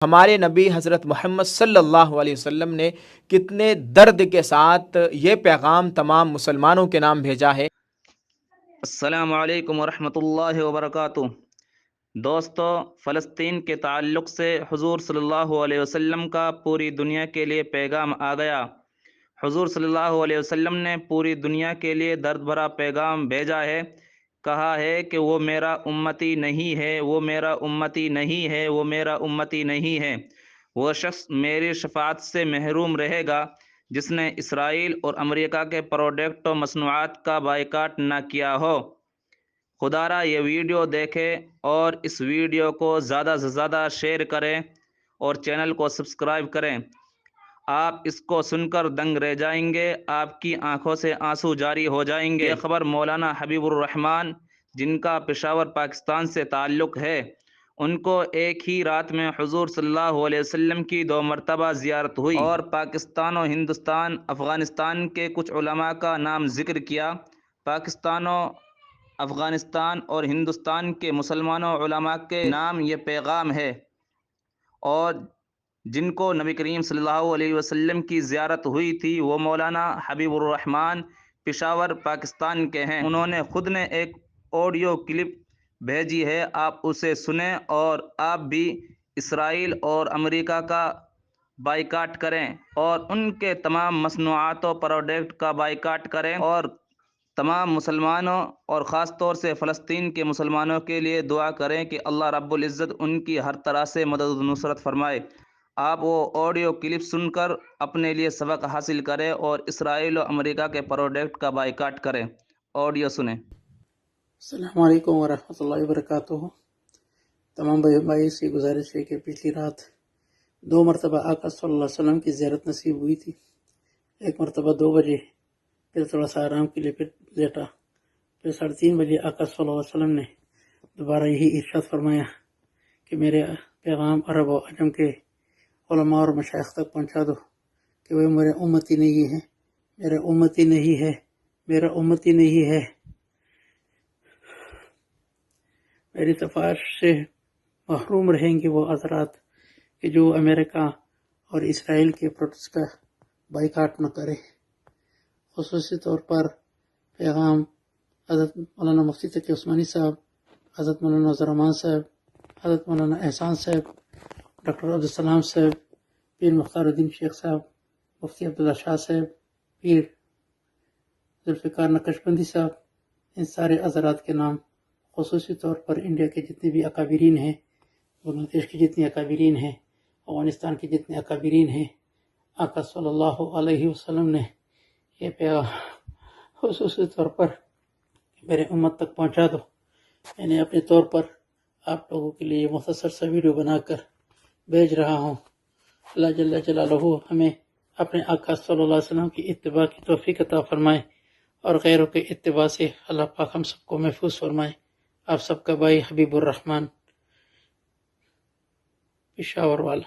ہمارے نبی حضرت محمد صلی اللہ علیہ وسلم نے کتنے درد کے ساتھ یہ پیغام تمام مسلمانوں کے نام بھیجا ہے۔ السلام علیکم ورحمۃ اللہ وبرکاتہ۔ دوستو، فلسطین کے تعلق سے حضور صلی اللہ علیہ وسلم کا پوری دنیا کے لیے پیغام آ گیا۔ حضور صلی اللہ علیہ وسلم نے پوری دنیا کے لیے درد بھرا پیغام بھیجا ہے۔ کہا ہے کہ وہ میرا امتی نہیں ہے، وہ میرا امتی نہیں ہے، وہ میرا امتی نہیں ہے۔ وہ شخص میری شفاعت سے محروم رہے گا جس نے اسرائیل اور امریکہ کے پروڈکٹ و مصنوعات کا بائیکاٹ نہ کیا ہو۔ خدا را یہ ویڈیو دیکھیں اور اس ویڈیو کو زیادہ سے زیادہ شیئر کریں اور چینل کو سبسکرائب کریں۔ آپ اس کو سن کر دنگ رہ جائیں گے، آپ کی آنکھوں سے آنسو جاری ہو جائیں گے۔ یہ خبر مولانا حبیب الرحمان، جن کا پشاور پاکستان سے تعلق ہے، ان کو ایک ہی رات میں حضور صلی اللہ علیہ وسلم کی 2 مرتبہ زیارت ہوئی اور پاکستان و ہندوستان، افغانستان کے کچھ علماء کا نام ذکر کیا۔ پاکستان و افغانستان اور ہندوستان کے مسلمانوں علماء کے نام یہ پیغام ہے، اور جن کو نبی کریم صلی اللہ علیہ وسلم کی زیارت ہوئی تھی وہ مولانا حبیب الرحمان پشاور پاکستان کے ہیں۔ انہوں نے خود نے ایک آڈیو کلپ بھیجی ہے، آپ اسے سنیں اور آپ بھی اسرائیل اور امریکہ کا بائیکاٹ کریں اور ان کے تمام مصنوعات و پروڈکٹ کا بائیکاٹ کریں، اور تمام مسلمانوں اور خاص طور سے فلسطین کے مسلمانوں کے لیے دعا کریں کہ اللہ رب العزت ان کی ہر طرح سے مدد و نصرت فرمائے۔ آپ وہ آڈیو کلپ سن کر اپنے لیے سبق حاصل کریں اور اسرائیل و امریکہ کے پروڈکٹ کا بائیکاٹ کریں۔ آڈیو سنیں۔ السلام علیکم ورحمۃ اللہ وبرکاتہ۔ تمام بھائی سے گزارش ہے کہ پچھلی رات 2 مرتبہ آقا صلی اللہ علیہ وسلم کی زیارت نصیب ہوئی تھی۔ ایک مرتبہ 2 بجے، پھر تھوڑا سا آرام کے لیے پھر لیٹا، پھر 3:30 بجے آقا صلی اللہ علیہ وسلم نے دوبارہ یہی ارشاد فرمایا کہ میرے پیغام عرب و عجم کے علماء اور مشائخ تک پہنچا دو کہ وہ میرے امتی نہیں ہے، میرے امتی نہیں ہے، میرا امتی نہیں ہے۔ میری سفارش سے محروم رہیں گے وہ حضرات کہ جو امریکہ اور اسرائیل کے پروڈکٹس کا بائیکاٹ نہ کرے۔ خصوصی طور پر پیغام حضرت مولانا مفتی تقی عثمانی صاحب، حضرت مولانا عبدالرحمان صاحب، حضرت مولانا احسان صاحب، ڈاکٹر عبدالسلام صاحب، پیر مختار الدین شیخ صاحب، مفتی عبداللہ شاہ صاحب، پیر ذوالفقار نقشبندی صاحب، ان سارے حضرات کے نام، خصوصی طور پر انڈیا کے جتنے بھی اکابرین ہیں، بنگلہ دیش کے جتنے اکابرین ہیں، افغانستان کے جتنے اکابرین ہیں، آقا صلی اللہ علیہ وسلم نے یہ پیغام خصوصی طور پر میرے امت تک پہنچا دو۔ میں نے اپنے طور پر آپ لوگوں کے لیے مختصر سا ویڈیو بنا کر بھیج رہا ہوں۔ اللہ جل جلالہ ہمیں اپنے آقا صلی اللہ علیہ وسلم کی اتباع کی توفیق عطا فرمائے اور غیروں کے اتباع سے اللہ پاک ہم سب کو محفوظ فرمائے۔ آپ سب کا بھائی حبیب الرحمان، پشاور والا۔